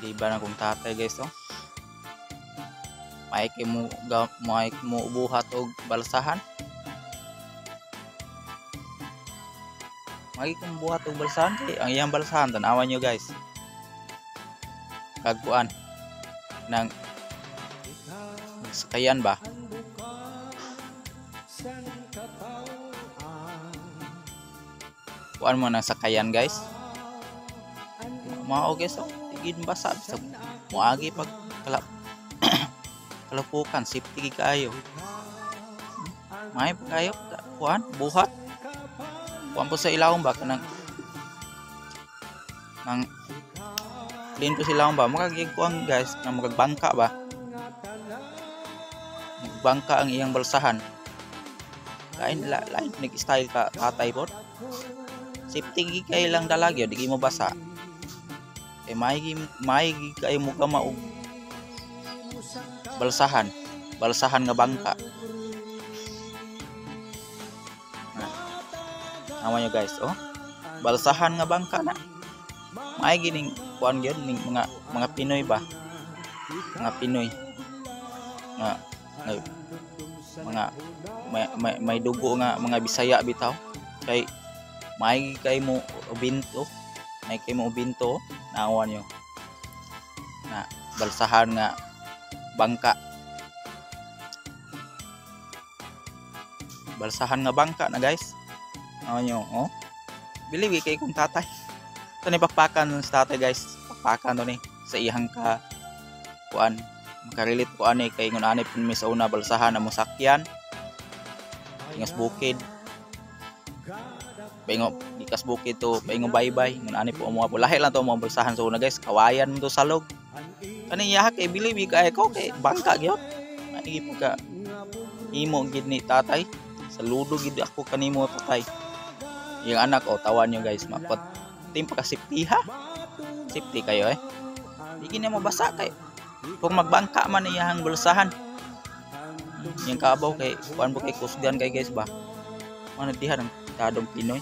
liban akong tatay guys oh. May mo buhat og balsahan. May kung buhat og balsahan kay ang iyang balsahan tan-awan nyo guys. Kagkuan ng sakayan ba? Kuan mo ng sakayan guys. Mao guys oh, tigid basa sa moagi pag kalapukan safety kayo. May kayo kuan buhat. Kuan po sa ilawom ba kanang nang clean po sila ba makagikuan guys nang magagbangka ba. Magbangka ang iyang balsahan. Lain nag-style ka tatay po. Safety kay lang dalagyo di mo basa. Eh may kayo mo ka maog balsahan nga bangka. Naman nyo guys oh, balsahan nga bangka na. May gining kuan gyud ning mga Pinoy ba, mga Pinoy nga may dugo nga mga Bisaya bitaw kay may kay mo ubinto, nawan nyo na balsahan nga bangka. Balsahan nga bangka na guys. Ano nyo oh, believe kay kung tatay ito ni pakpakan sa tatay guys. Pakpakan to ni sa iyang ka kuan makarilit kuan ni kay ngun ani pun mi sa una balsahan na mosakyan ingas bukid paingo gikas bukid to paingo baybay ngun ani po mo lahi lang to mo balsahan sa una guys. Kawayan mo to salog kani iya kay believe kay ko kay bangka gyud ani ka imo gid ni tatay. Saludo gid ako kanimo tatay. Yung anak o tawan nyo guys mapot team pa safety ha. Safety kayo eh. Di na mabasa kay kung magbangka man iyang bulsahan. Yung kabaw kay kuan mo kay kusgan kay guys ba. Manatihan ang kadong Pinoy.